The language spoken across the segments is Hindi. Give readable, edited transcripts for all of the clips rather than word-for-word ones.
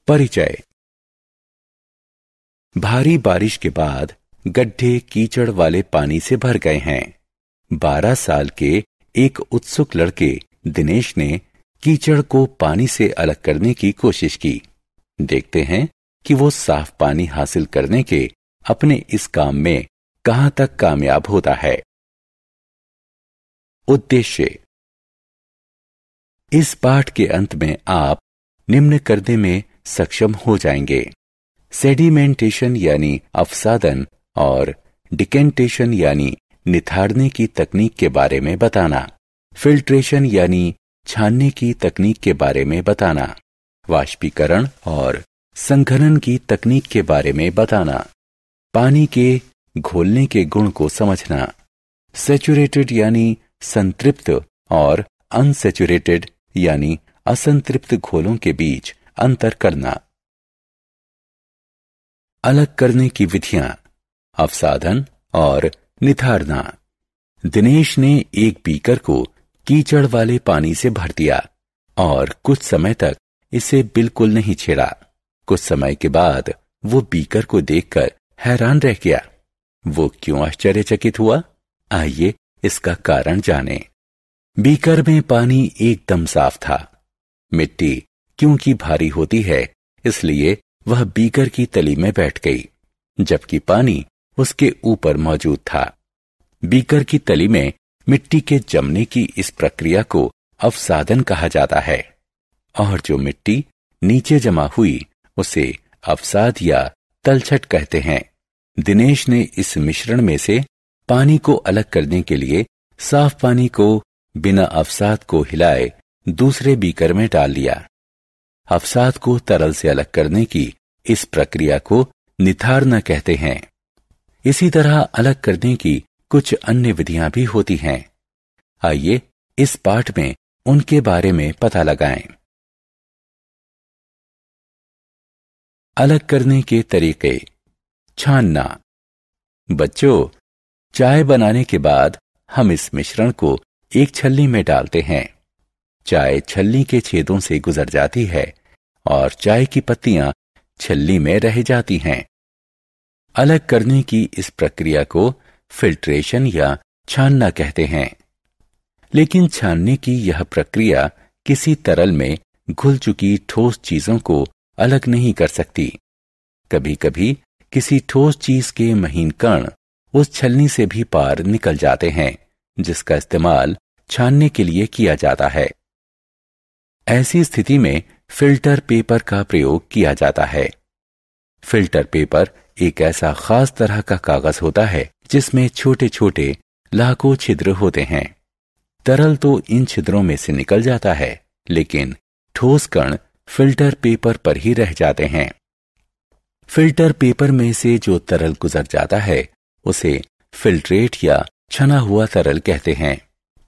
परिचय। भारी बारिश के बाद गड्ढे कीचड़ वाले पानी से भर गए हैं। 12 साल के एक उत्सुक लड़के दिनेश ने कीचड़ को पानी से अलग करने की कोशिश की। देखते हैं कि वो साफ पानी हासिल करने के अपने इस काम में कहां तक कामयाब होता है। उद्देश्य। इस पाठ के अंत में आप निम्न करने में सक्षम हो जाएंगे: सेडिमेंटेशन यानी अवसादन और डिकेंटेशन यानी निथारने की तकनीक के बारे में बताना, फिल्ट्रेशन यानी छानने की तकनीक के बारे में बताना, वाष्पीकरण और संघनन की तकनीक के बारे में बताना, पानी के घोलने के गुण को समझना, सैचुरेटेड यानी संतृप्त और अनसैचुरेटेड यानी असंतृप्त घोलों के बीच अंतर करना, अलग करने की विधियां, अवसाधन और निथारना। दिनेश ने एक बीकर को कीचड़ वाले पानी से भर दिया और कुछ समय तक इसे बिल्कुल नहीं छेड़ा। कुछ समय के बाद वो बीकर को देखकर हैरान रह गया। वो क्यों आश्चर्यचकित हुआ? आइए इसका कारण जानें। बीकर में पानी एकदम साफ था। मिट्टी क्योंकि भारी होती है, इसलिए वह बीकर की तली में बैठ गई, जबकि पानी उसके ऊपर मौजूद था। बीकर की तली में मिट्टी के जमने की इस प्रक्रिया को अवसादन कहा जाता है, और जो मिट्टी नीचे जमा हुई उसे अवसाद या तलछट कहते हैं। दिनेश ने इस मिश्रण में से पानी को अलग करने के लिए साफ पानी को बिना अवसाद को हिलाए दूसरे बीकर में डाल लिया। अवसाद को तरल से अलग करने की इस प्रक्रिया को निथारना कहते हैं। इसी तरह अलग करने की कुछ अन्य विधियां भी होती हैं। आइए इस पाठ में उनके बारे में पता लगाएं। अलग करने के तरीके। छानना। बच्चों, चाय बनाने के बाद हम इस मिश्रण को एक छलनी में डालते हैं। चाय छलनी के छेदों से गुजर जाती है और चाय की पत्तियां छलनी में रह जाती हैं। अलग करने की इस प्रक्रिया को फिल्ट्रेशन या छानना कहते हैं। लेकिन छानने की यह प्रक्रिया किसी तरल में घुल चुकी ठोस चीजों को अलग नहीं कर सकती। कभी कभी किसी ठोस चीज के महीन कण उस छलनी से भी पार निकल जाते हैं, जिसका इस्तेमाल छानने के लिए किया जाता है। ऐसी स्थिति में फिल्टर पेपर का प्रयोग किया जाता है। फिल्टर पेपर एक ऐसा खास तरह का कागज होता है जिसमें छोटे छोटे लाखों छिद्र होते हैं। तरल तो इन छिद्रों में से निकल जाता है, लेकिन ठोस कण फिल्टर पेपर पर ही रह जाते हैं। फिल्टर पेपर में से जो तरल गुजर जाता है उसे फिल्ट्रेट या छना हुआ तरल कहते हैं।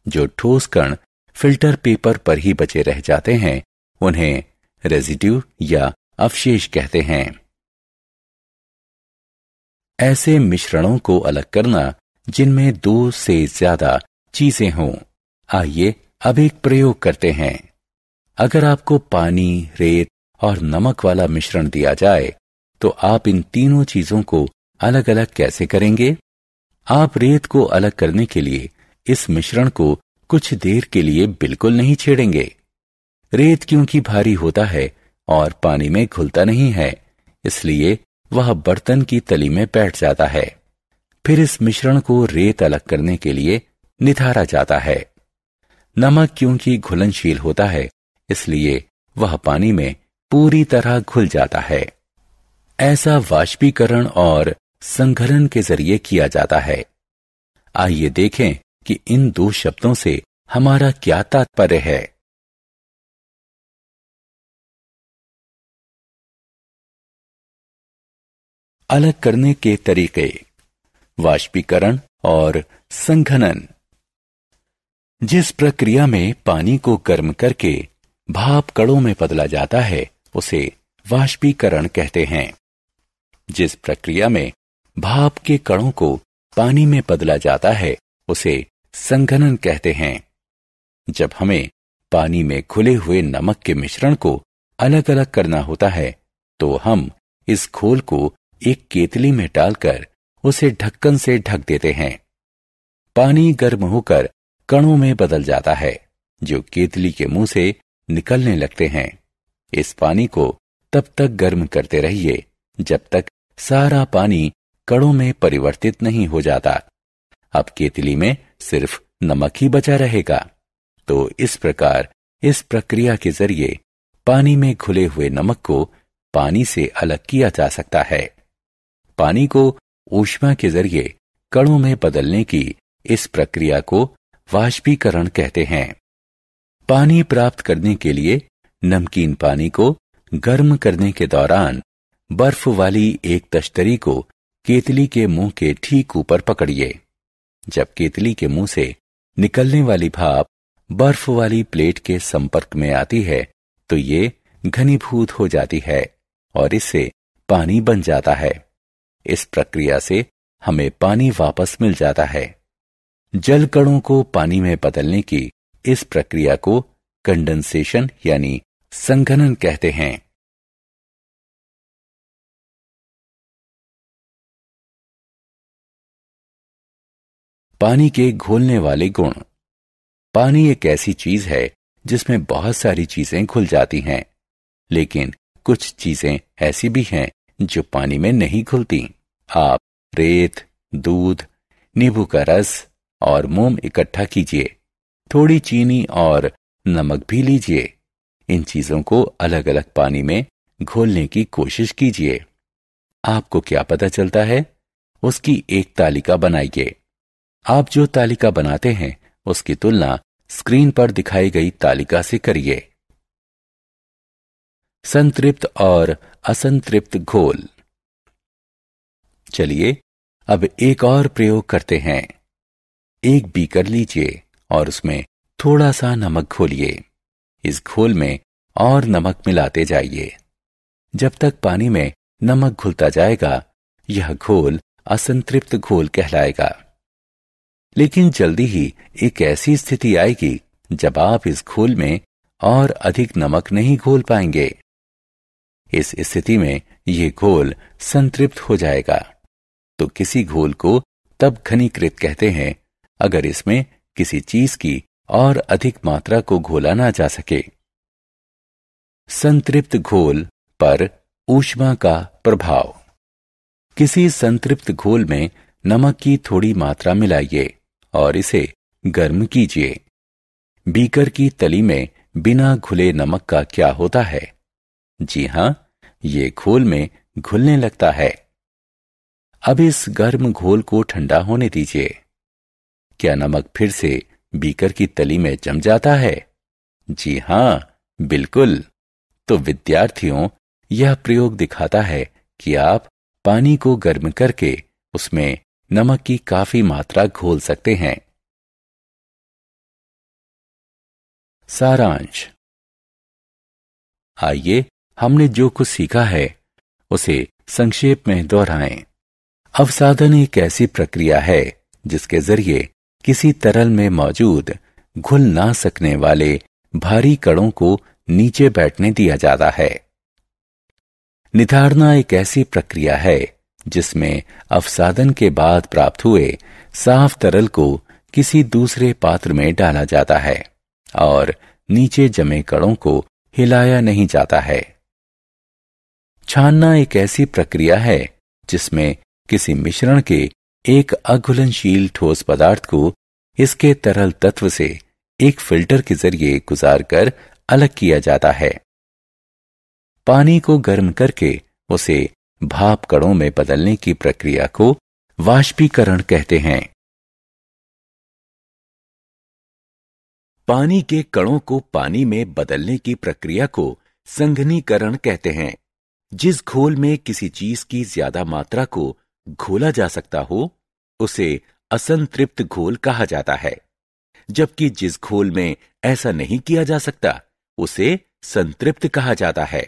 जो ठोस कण फिल्टर पेपर पर ही बचे रह जाते हैं उन्हें रेजिड्यू या अवशेष कहते हैं। ऐसे मिश्रणों को अलग करना जिनमें 2 से ज्यादा चीजें हों। आइए अब एक प्रयोग करते हैं। अगर आपको पानी, रेत और नमक वाला मिश्रण दिया जाए तो आप इन तीनों चीजों को अलग अलग कैसे करेंगे? आप रेत को अलग करने के लिए इस मिश्रण को कुछ देर के लिए बिल्कुल नहीं छेड़ेंगे। रेत क्योंकि भारी होता है और पानी में घुलता नहीं है, इसलिए वह बर्तन की तली में बैठ जाता है। फिर इस मिश्रण को रेत अलग करने के लिए निथारा जाता है। नमक क्योंकि घुलनशील होता है, इसलिए वह पानी में पूरी तरह घुल जाता है। ऐसा वाष्पीकरण और संघनन के जरिए किया जाता है। आइए देखें कि इन 2 शब्दों से हमारा क्या तात्पर्य है। अलग करने के तरीके। वाष्पीकरण और संघनन। जिस प्रक्रिया में पानी को गर्म करके भाप कणों में बदला जाता है उसे वाष्पीकरण कहते हैं। जिस प्रक्रिया में भाप के कणों को पानी में बदला जाता है उसे संघनन कहते हैं। जब हमें पानी में घुले हुए नमक के मिश्रण को अलग अलग करना होता है तो हम इस घोल को एक केतली में डालकर उसे ढक्कन से ढक देते हैं। पानी गर्म होकर कणों में बदल जाता है, जो केतली के मुंह से निकलने लगते हैं। इस पानी को तब तक गर्म करते रहिए जब तक सारा पानी कणों में परिवर्तित नहीं हो जाता। अब केतली में सिर्फ नमक ही बचा रहेगा। तो इस प्रकार इस प्रक्रिया के जरिए पानी में घुले हुए नमक को पानी से अलग किया जा सकता है। पानी को ऊष्मा के जरिए कणों में बदलने की इस प्रक्रिया को वाष्पीकरण कहते हैं। पानी प्राप्त करने के लिए नमकीन पानी को गर्म करने के दौरान बर्फ वाली एक तश्तरी को केतली के मुंह के ठीक ऊपर पकड़िए। जब केतली के मुंह से निकलने वाली भाप बर्फ वाली प्लेट के संपर्क में आती है तो ये घनीभूत हो जाती है और इससे पानी बन जाता है। इस प्रक्रिया से हमें पानी वापस मिल जाता है। जल कणों को पानी में बदलने की इस प्रक्रिया को कंडेंसेशन यानी संघनन कहते हैं। पानी के घुलने वाले गुण। पानी एक ऐसी चीज है जिसमें बहुत सारी चीजें घुल जाती हैं, लेकिन कुछ चीजें ऐसी भी हैं जो पानी में नहीं घुलती। आप रेत, दूध, नींबू का रस और मोम इकट्ठा कीजिए, थोड़ी चीनी और नमक भी लीजिए। इन चीजों को अलग अलग पानी में घोलने की कोशिश कीजिए। आपको क्या पता चलता है? उसकी एक तालिका बनाइए। आप जो तालिका बनाते हैं उसकी तुलना स्क्रीन पर दिखाई गई तालिका से करिए। संतृप्त और असंतृप्त घोल। चलिए अब एक और प्रयोग करते हैं। एक बीकर लीजिए और उसमें थोड़ा सा नमक घोलिए। इस घोल में और नमक मिलाते जाइए। जब तक पानी में नमक घुलता जाएगा यह घोल असंतृप्त घोल कहलाएगा। लेकिन जल्दी ही एक ऐसी स्थिति आएगी जब आप इस घोल में और अधिक नमक नहीं घोल पाएंगे। इस स्थिति में यह घोल संतृप्त हो जाएगा। तो किसी घोल को तब घनीकृत कहते हैं अगर इसमें किसी चीज की और अधिक मात्रा को घोला ना जा सके। संतृप्त घोल पर ऊष्मा का प्रभाव। किसी संतृप्त घोल में नमक की थोड़ी मात्रा मिलाइए और इसे गर्म कीजिए। बीकर की तली में बिना घुले नमक का क्या होता है? जी हां, ये घोल में घुलने लगता है। अब इस गर्म घोल को ठंडा होने दीजिए। क्या नमक फिर से बीकर की तली में जम जाता है? जी हां, बिल्कुल। तो विद्यार्थियों, यह प्रयोग दिखाता है कि आप पानी को गर्म करके उसमें नमक की काफी मात्रा घोल सकते हैं। सारांश। आइए हमने जो कुछ सीखा है उसे संक्षेप में दोहराएं। अवसादन एक ऐसी प्रक्रिया है जिसके जरिए किसी तरल में मौजूद घुल ना सकने वाले भारी कणों को नीचे बैठने दिया जाता है। निथारना एक ऐसी प्रक्रिया है जिसमें अवसादन के बाद प्राप्त हुए साफ तरल को किसी दूसरे पात्र में डाला जाता है और नीचे जमे कणों को हिलाया नहीं जाता है। छानना एक ऐसी प्रक्रिया है जिसमें किसी मिश्रण के एक अघुलनशील ठोस पदार्थ को इसके तरल तत्व से एक फिल्टर के जरिए गुजारकर अलग किया जाता है। पानी को गर्म करके उसे भाप कणों में बदलने की प्रक्रिया को वाष्पीकरण कहते हैं। पानी के कणों को पानी में बदलने की प्रक्रिया को संघनीकरण कहते हैं। जिस घोल में किसी चीज की ज्यादा मात्रा को घोला जा सकता हो उसे असंतृप्त घोल कहा जाता है, जबकि जिस घोल में ऐसा नहीं किया जा सकता उसे संतृप्त कहा जाता है।